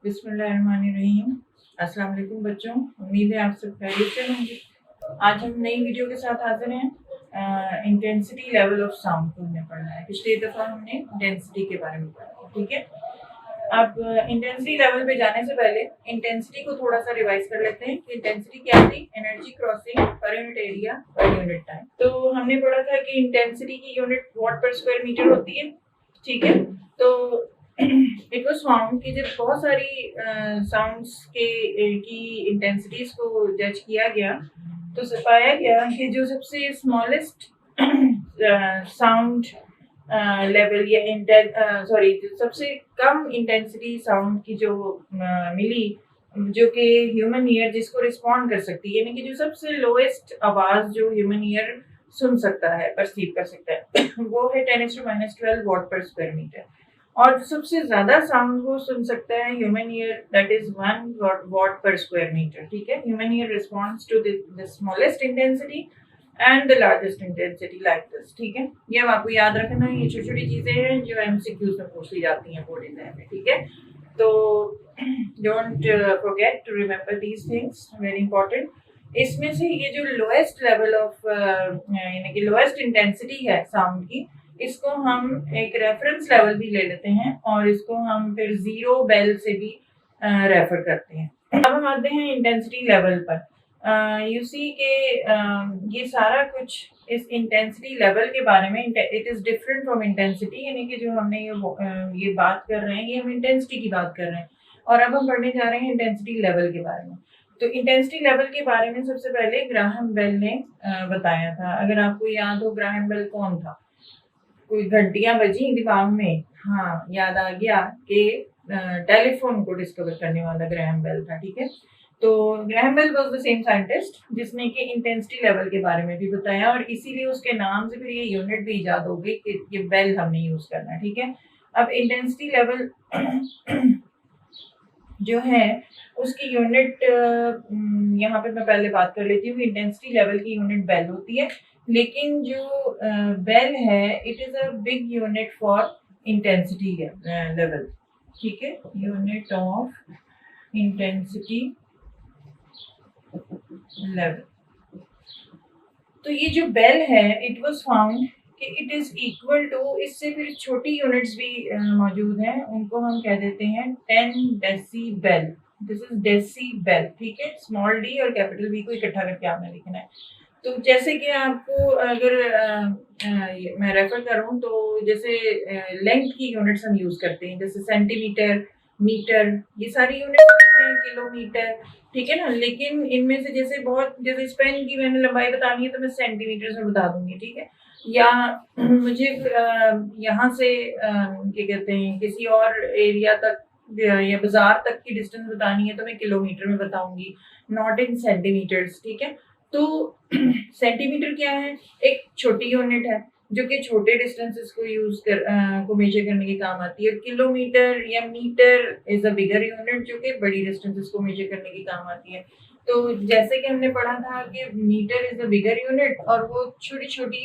बिस्मिल्लाहिर्रहमानिर्रहीम। अस्सलाम वालेकुम बच्चों, उम्मीद है आप सब खैरियत से होंगे। आज हम नई वीडियो के साथ हाजिर हैं। इंटेंसिटी लेवल ऑफ साउंड को हमने पढ़ना है। पिछली दफ़ा हमने इंटेंसिटी के बारे में पढ़ा, ठीक है। अब इंटेंसिटी लेवल पे जाने से पहले इंटेंसिटी को थोड़ा सा रिवाइज कर लेते हैं कि इंटेंसिटी क्या थी। Energy crossing per unit area per unit time. तो हमने पढ़ा था कि इंटेंसिटी की unit what per square metre होती है, ठीक है। तो इट वाज फाउंड कि जब बहुत सारी साउंड्स की इंटेंसिटीज को जज किया गया तो पाया गया कि जो सबसे स्मॉलेस्ट साउंड लेवल या सबसे कम इंटेंसिटी साउंड की जो मिली, जो कि ह्यूमन ईयर जिसको रिस्पॉन्ड कर सकती है, यानी कि जो सबसे लोएस्ट आवाज जो ह्यूमन ईयर सुन सकता है, परसीव कर सकता है, वो है 10⁻12 वॉट पर स्क्वायर मीटर। और जो सबसे ज्यादा साउंड वो सुन सकता है human ear, that is 1 watt per square metre, ठीक है। Human ear responds to the smallest intensity and the largest intensity like this, ठीक है। ये आपको याद रखना है, ये छोटी छोटी चीजें हैं जो एमसीक्यूज में पूछ ली जाती हैं बोर्ड एग्जाम में, ठीक है। तो don't forget to remember these things, very important. इसमें से ये जो लोएस्ट लेवल ऑफ यानी कि लोएस्ट इंटेंसिटी है साउंड की, इसको हम एक रेफरेंस लेवल भी ले लेते हैं और इसको हम फिर 0 बेल से भी रेफर करते हैं। अब हम आते हैं इंटेंसिटी लेवल पर। यू सी के ये सारा कुछ इस इंटेंसिटी लेवल के बारे में, it is different from intensity, यानी कि जो हमने ये बात कर रहे हैं, ये हम इंटेंसिटी की बात कर रहे हैं और अब हम पढ़ने जा रहे हैं इंटेंसिटी लेवल के बारे में। तो इंटेंसिटी लेवल के बारे में सबसे पहले ग्राहम बेल ने बताया था। अगर आपको याद हो, ग्राहम बेल कौन था? कोई घंटियां बजी दिमाग में, हाँ याद आ गया कि टेलीफोन को डिस्कवर करने वाला ग्राहम बेल था, ठीक है। तो Graham Bell was the same scientist जिसने कि इंटेंसिटी लेवल के बारे में भी बताया और इसीलिए उसके नाम से फिर ये यूनिट भी ईजाद हो गई कि ये बेल हमने यूज करना है, ठीक है। अब इंटेंसिटी लेवल जो है उसकी यूनिट यहाँ पे मैं पहले बात कर लेती हूँ। इंटेंसिटी लेवल की यूनिट बेल होती है, लेकिन जो बेल है it is a big unit for intensity level, ठीक है। Unit of intensity level. तो ये जो बेल है, इट वाज फाउंड कि इट इज इक्वल टू, इससे फिर छोटी यूनिट्स भी मौजूद हैं, उनको हम कह देते हैं 10 डेसीबेल। दिस इज डेसीबेल, ठीक है। स्मॉल डी और कैपिटल बी को इकट्ठा करके आपने लिखना है। तो जैसे कि आपको अगर मैं रेफर करूं तो जैसे लेंथ की यूनिट्स हम यूज करते हैं, जैसे सेंटीमीटर, मीटर, ये सारी यूनिट्स हैं, किलोमीटर, ठीक है ना। लेकिन इनमें से जैसे जैसे इस पेन की मैंने लंबाई बतानी है तो मैं सेंटीमीटर में बता दूंगी, ठीक है। या मुझे यहाँ से क्या कहते हैं किसी और एरिया तक या बाजार तक की डिस्टेंस बतानी है तो मैं किलोमीटर में बताऊंगी, नॉट इन सेंटीमीटर्स, ठीक है। तो सेंटीमीटर क्या है? एक छोटी यूनिट है जो कि छोटे डिस्टेंसेस को मेजर करने के काम आती है। किलोमीटर या metre is a bigger unit जो कि बड़ी डिस्टेंसेस को मेजर करने के काम आती है। तो जैसे कि हमने पढ़ा था कि metre is a bigger unit और वो छोटी छोटी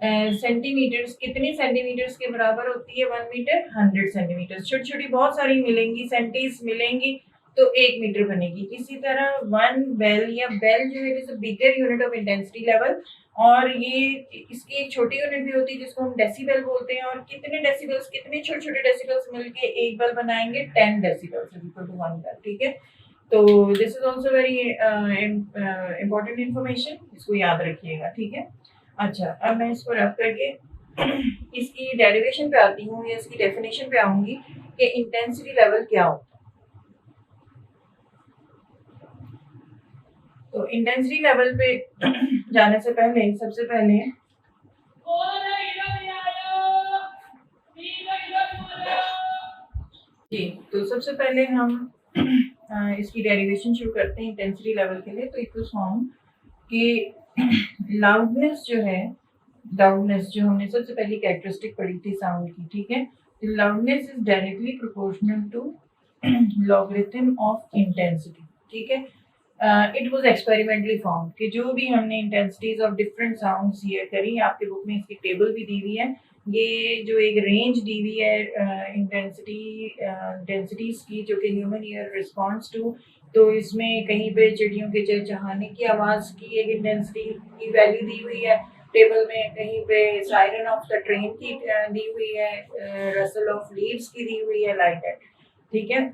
सेंटीमीटर्स, कितनी सेंटीमीटर्स के बराबर होती है 1 मीटर? 100 सेंटीमीटर। छोटी छोटी बहुत सारी मिलेंगी, सेंटीज मिलेंगी तो 1 मीटर बनेगी। इसी तरह 1 बेल या बेल जो है is a bigger unit of intensity level और ये इसकी एक छोटी यूनिट भी होती है जिसको हम डेसीबेल बोलते हैं। और कितने डेसीबल्स, कितने छोटे छोटे डेसीबल्स मिलके एक बेल बनाएंगे? 10 decibels is equal to 1 bell, ठीक है। तो this is also very important information, इसको याद रखिएगा, ठीक है। अच्छा, अब मैं इसको रख करके इसकी डेरिवेशन पे आती हूँ या इसकी डेफिनेशन पे आऊंगी कि इंटेंसिटी लेवल क्या होता है। तो इंटेंसिटी लेवल पे जाने से पहले सबसे पहले जी, तो सबसे पहले हम इसकी डेरिवेशन शुरू करते हैं इंटेंसिटी लेवल के लिए। तो इट वाज फाउंड कि लाउडनेस जो है, लाउडनेस जो हमने सबसे पहली कैरेक्टरिस्टिक पढ़ी थी साउंड की, ठीक है। Loudness is directly proportional to logarithm of intensity, ठीक है। इट वाज एक्सपेरिमेंटली फाउंड कि जो भी हमने इंटेंसिटीज ऑफ डिफरेंट साउंड्स ये करी, आपके बुक में इसकी टेबल भी दी हुई है, ये जो एक रेंज दी हुई है इंटेंसिटीज की जो कि ह्यूमन ईयर रिस्पॉन्स टू, तो इसमें कहीं पे चिड़ियों के चहचहाने की आवाज़ की एक इंटेंसिटी की वैल्यू दी हुई है टेबल में, कहीं पे सायरन ऑफ द ट्रेन की दी हुई है, रसल ऑफ लीव्स की दी हुई है, लाइक दैट। ठीक है,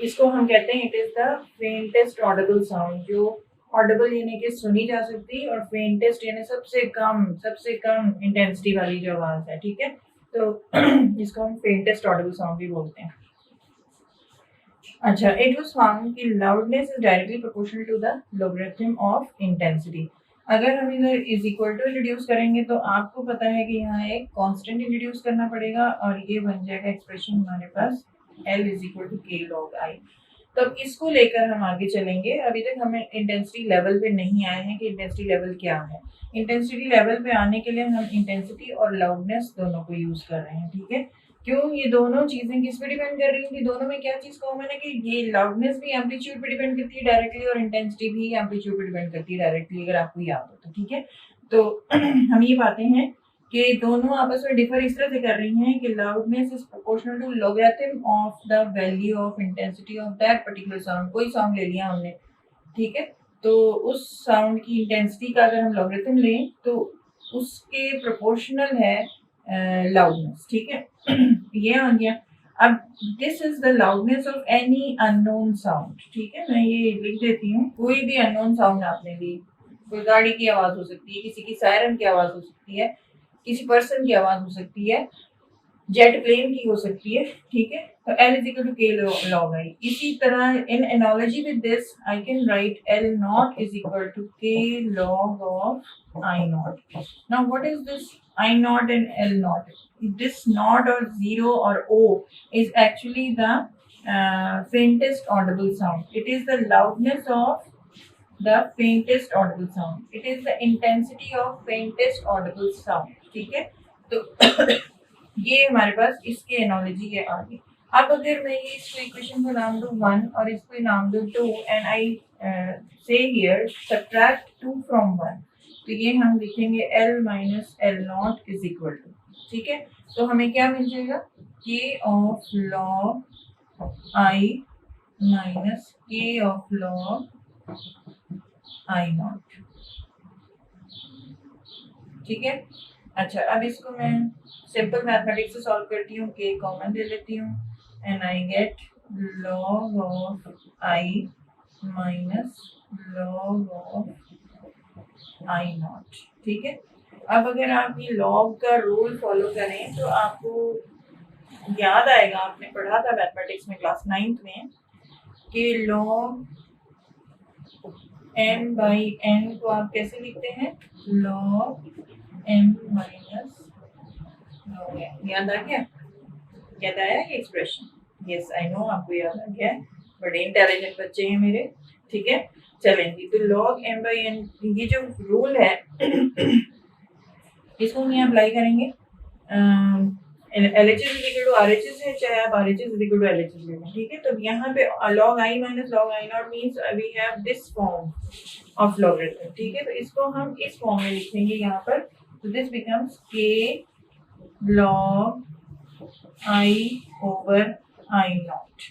इसको हम कहते हैं it is the faintest audible sound, जो ऑडिबल यानी कि सुनी जा सकती है और फेंटेस्ट यानी सबसे कम इंटेंसिटी वाली जो आवाज है। ठीक है, तो इसको हम फेंटेस्ट ऑडिबल साउंड भी बोलते हैं। अच्छा, इट वाज फाउंड कि loudness is directly proportional to the logarithm of intensity. अगर हम इधर इज इक्वल टू इंट्रोड्यूस करेंगे तो आपको पता है कि यहाँ एक कांस्टेंट इंट्रोड्यूस करना पड़ेगा और ये बन जाएगा एक्सप्रेशन हमारे पास L इज इक्वल टू के लॉग आई। तो अब इसको लेकर हम आगे चलेंगे। अभी तक हमें इंटेंसिटी लेवल पे नहीं आए हैं कि इंटेंसिटी लेवल क्या है। इंटेंसिटी लेवल पे आने के लिए हम इंटेंसिटी और लाउडनेस दोनों को यूज कर रहे हैं। ठीक है, क्यों ये दोनों चीजें किस पे डिपेंड कर रही हैं? दोनों में क्या चीज कॉमन है कि ये लाउडनेस भी एम्पलीट्यूड पे डिपेंड करती है डायरेक्टली और इंटेंसिटी भी एम्पलीट्यूड पे डिपेंड करती है डायरेक्टली, अगर आपको याद हो तो। ठीक है, तो हम ये बातें हैं कि दोनों आपस में डिफर इस तरह से कर रही हैं कि loudness is proportional to logarithm of the value of intensity of that particular sound. कोई साउंड ले लिया हमने, ठीक है, तो उस साउंड की इंटेंसिटी का अगर हम लॉगरिथम लें तो उसके प्रोपोर्शनल है लाउडनेस। ठीक है, ये आ गया। अब this is the loudness of any unknown sound. ठीक है, मैं ये लिख देती हूँ। कोई भी अननोन साउंड आपने ली, कोई गाड़ी की आवाज हो सकती है, किसी की सायरन की आवाज हो सकती है, किसी पर्सन की आवाज हो सकती है, जेट प्लेन की हो सकती है। ठीक है, तो L इज इक्वल टू के लॉग आई। इसी तरह in analogy with this I can write L naught is equal to के log of I naught. Now what is this I naught and L naught? This naught or zero or O is actually the faintest audible sound. It is the loudness of the faintest audible sound. It is the intensity of faintest audible sound. ठीक है, तो ये हमारे पास इसके analogy है आगे। अब अगर मैं ये इसको इक्वेशन को नाम दूं 1 और इसको नाम दूं 2 एंड आई से हियर सब्ट्रैक्ट 2 फ्रॉम 1, तो ये हम लिखेंगे L minus L naught is equal to. ठीक है, तो हमें क्या मिल जाएगा? K of log I minus K of log I naught. ठीक है, अच्छा, अब इसको मैं सिंपल मैथमेटिक्स से सॉल्व करती हूँ। K कॉमन ले लेती हूँ and I get log of I minus log of I naught. ठीक है, अब अगर आप ये लॉग का रूल फॉलो करें तो आपको याद आएगा, आपने पढ़ा था मैथमेटिक्स में क्लास 9th में कि लॉग m बाई n को आप कैसे लिखते हैं? Log m minus log n। याद आ गया? याद आया ये एक्सप्रेशन? यस, आई नो आपको याद आ गया, बड़े इंटेलिजेंट बच्चे हैं मेरे। ठीक है, चलेंगे, तो लॉग m बाई n ये जो रूल है इसको हम यहाँ अप्लाई करेंगे। LHS is equal to RHS है, चाहे आप RHS is equal to LHS ले लें। ठीक है, तो यहाँ पे log I minus log I naught means we have this form of logarithm. ठीक है, तो इसको हम इस फॉर्म में लिखेंगे यहाँ पर, तो this becomes K log I over I naught.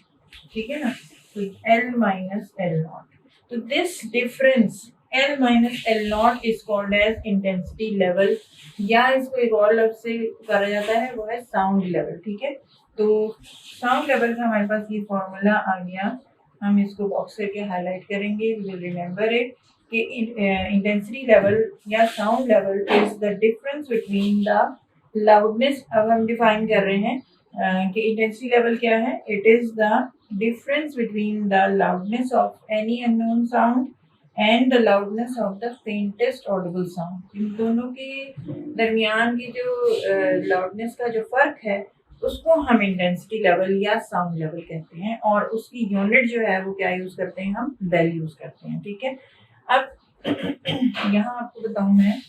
ठीक है ना, तो L माइनस L नॉट। तो this difference L minus L naught is called as intensity level, या इसको एक और लफ्ज से कहा जाता है, वो है साउंड लेवल। ठीक है, तो साउंड लेवल का हमारे पास ये फॉर्मूला आ गया, हम इसको बॉक्स करके हाईलाइट करेंगे, वी विल रिमेंबर इट कि इंटेंसिटी लेवल या sound level is the difference between the loudness. अब हम डिफाइन कर रहे हैं कि इंटेंसिटी लेवल क्या है? It is the difference between the loudness of any unknown sound and the loudness of the faintest audible sound. इन दोनों के दरमियान की जो लाउडनेस का जो फर्क है उसको हम इंटेंसिटी लेवल या साउंड लेवल कहते हैं, और उसकी यूनिट जो है वो क्या यूज करते हैं? हम बेल यूज करते हैं। ठीक है, अब यहाँ आपको बताऊं मैं,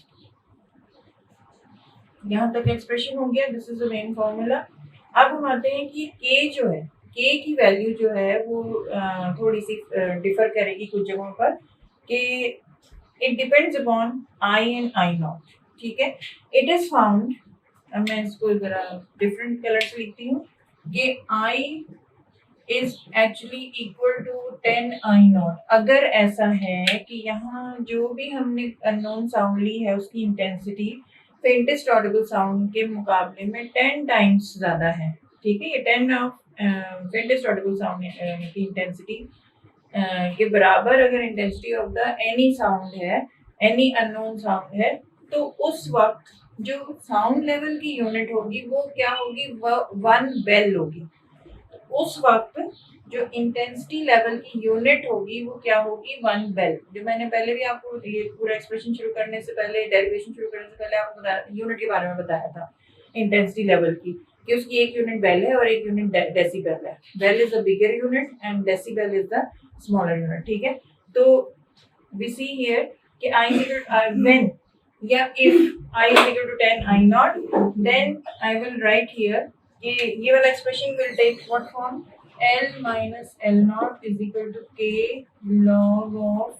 यहाँ तक एक्सप्रेशन हो गया, this is the main formula. अब हम आते हैं कि K जो है के की वैल्यू जो है वो थोड़ी सी डिफर करेगी कुछ जगहों पर कि it depends upon I and I naught, ठीक है। इट इज फाउंड, अब मैं इसको जरा डिफरेंट कलर से लिखती हूँ कि I is actually equal to 10 I naught. अगर ऐसा है कि यहाँ जो भी हमने अननोन साउंड ली है उसकी इंटेंसिटी फेंटेस्ट ऑडिबल साउंड के मुकाबले में 10 टाइम्स ज़्यादा है, ठीक है। ये 10 ऑफ फेंटेस्ट ऑडिबल साउंड की इंटेंसिटी के बराबर अगर intensity of the any sound है, एनी अननोन साउंड है, तो उस वक्त जो साउंड लेवल की यूनिट होगी वो क्या होगी, वन बेल होगी। उस वक्त जो इंटेंसिटी लेवल की यूनिट होगी वो क्या होगी, वन बेल। जो मैंने पहले भी आपको ये पूरा एक्सप्रेशन शुरू करने से पहले, डेरिवेशन शुरू करने से पहले आपको यूनिट के बारे में बताया था इंटेंसिटी लेवल की, कि उसकी एक यूनिट बेल है और एक यूनिट डेसिबल है। Bel is the bigger unit and decibel is the smaller unit, ठीक है। तो वी सी हियर कि आई व्हेन या if I is equal to 10 I naught, then I will write here ये वाला expression will take what form, L minus L naught is equal to के log of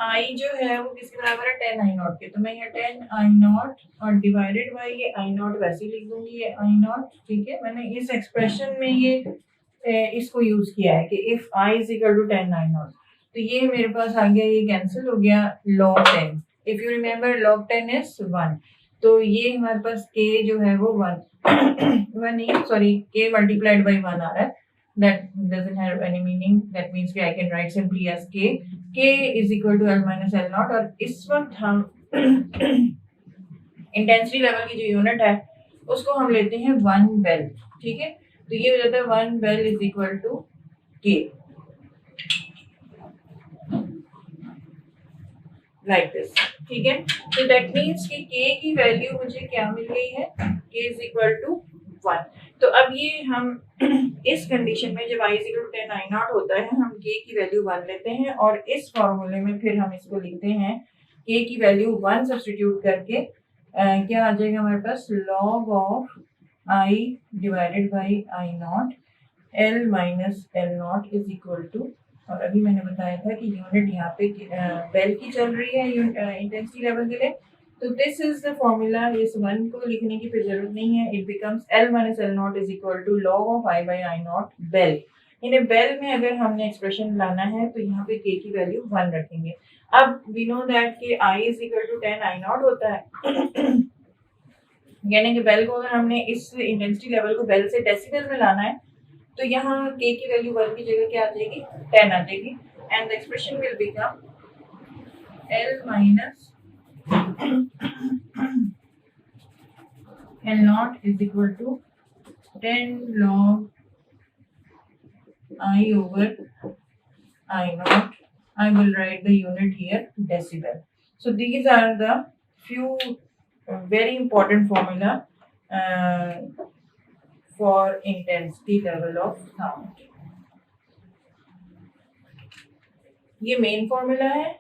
I जो है वो किसके बराबर है, 10 आई नॉट के। तो मैं यहाँ 10 आई नॉट और डिवाइडेड बाई ये आई नॉट वैसे ही लिख दूंगी, ये आई नॉट, ठीक है। मैंने इस एक्सप्रेशन में ये इसको यूज किया है कि if I is equal to 10 I naught, तो ये मेरे पास आ गया, ये कैंसिल हो गया, log 10। If you remember log 10 is 1, तो ये हमारे पास k जो है वो 1 1 नहीं, सॉरी, k मल्टीप्लाइड बाई 1 आ रहा है। That doesn't have any meaning. That means कि I can write simply as k. K is equal to L minus L naught। और इस वक्त हम इंटेंसिटी लेवल की जो यूनिट है उसको हम लेते हैं वन बेल, ठीक है। तो ये हो जाता है one bel is equal to k, like this, ठीक है। तो दैट मीन्स कि के की वैल्यू मुझे क्या मिल गई है, के इज इक्वल टू 1। तो अब ये हम इस कंडीशन में जब I is equal to 10 I naught होता है, हम के की वैल्यू 1 लेते हैं और इस फॉर्मूले में फिर हम इसको लिखते हैं के की वैल्यू 1 सब्स्टिट्यूट करके क्या आ जाएगा हमारे पास, log of I divided by I naught L minus L naught is equal to, और अभी मैंने बताया था कि यूनिट यहाँ पे बेल की चल रही है इंटेंसिटी लेवल के लिए। तो दिस इज द फॉर्मूला, इस वन को लिखने की फिर जरूरत नहीं है। It becomes L minus L naught is equal to log of I by I naught bel. इन्हें बेल में अगर हमने एक्सप्रेशन लाना है तो यहाँ पे के की वैल्यू 1 रखेंगे। अब वी नो दैट कि I is equal to 10 I naught होता है यानी कि बेल को अगर हमने इस इंटेंसिटी लेवल को बेल से डेसिबल में लाना है तो यहाँ के की वैल्यू 1 की जगह क्या आ जाएगी, 10 आ जाएगी। And the expression will become L minus L naught is equal to 10 log I over I naught. I will write the unit here, decibel. So these are the few very important formula for intensity level of sound. ये main formula है,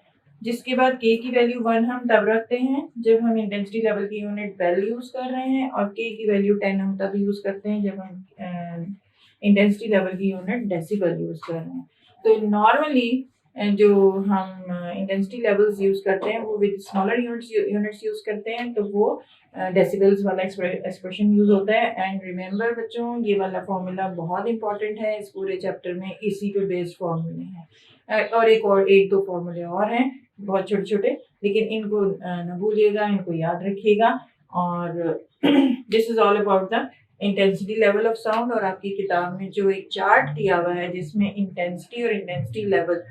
जिसके बाद k की value 1 हम तब रखते हैं जब हम इंटेंसिटी लेवल की यूनिट बेल यूज कर रहे हैं, और k की वैल्यू 10 हम तब यूज करते हैं जब हम इंटेंसिटी लेवल की यूनिट डेसिबल यूज कर रहे हैं। तो नॉर्मली जो हम इंटेंसिटी लेवल्स यूज करते हैं वो विद स्मॉलर यूनिट्स यूज करते हैं, तो वो डेसिबल्स वाला एक्सप्रेशन यूज होता है। एंड रिमेंबर बच्चों, ये वाला फॉर्मूला बहुत इंपॉर्टेंट है इस पूरे चैप्टर में, इसी पे बेस्ड फॉर्मूले हैं। और एक दो फॉर्मूले और हैं बहुत छोटे छोटे, लेकिन इनको न भूलिएगा, इनको याद रखिएगा। और this is all about the intensity level of sound. और आपकी किताब में जो एक चार्ट दिया हुआ है जिसमें इंटेंसिटी और इंटेंसिटी लेवल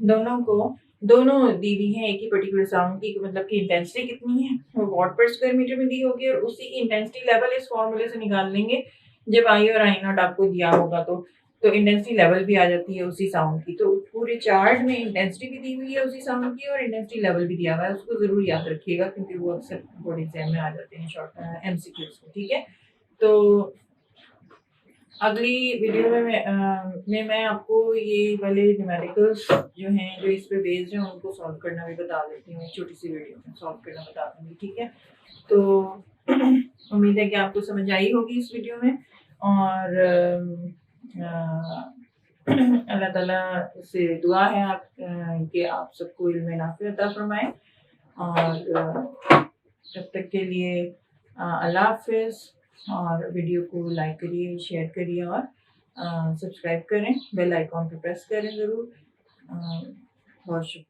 दोनों दी हुई है एक ही पर्टिकुलर साउंड की, मतलब कि इंटेंसिटी कितनी है वो वॉट पर स्क्वायर मीटर में दी होगी, और उसी की इंटेंसिटी लेवल इस फॉर्मूले से निकाल लेंगे जब आई और आई नॉट आपको दिया होगा। तो इंटेंसिटी लेवल भी आ जाती है उसी साउंड की। तो पूरे चार्ट में इंटेंसिटी भी दी हुई है उसी साउंड की और इंटेंसिटी लेवल भी दिया हुआ है, उसको जरूर याद रखिएगा क्योंकि वो अक्सर बोर्ड एग्जाम में आ जाते हैं शॉर्ट एमसीक्यूज में, ठीक है। तो अगली वीडियो में मैं आपको ये वाले न्यूमेरिकल्स जो हैं जो इस पे बेस्ड हैं उनको सॉल्व करना भी बता देती हूँ, छोटी सी वीडियो में सॉल्व करना बता दूंगी, ठीक है। तो उम्मीद है कि आपको समझ आई होगी इस वीडियो में। और अल्लाह ताला से दुआ है कि आप सबको इल्म नाफ़िअ अता फरमाए। और तब तक के लिए अल्लाह हाफ़िज़। और वीडियो को लाइक करिए, शेयर करिए और सब्सक्राइब करें, बेल आइकॉन पे प्रेस करें ज़रूर। बहुत शुक्रिया।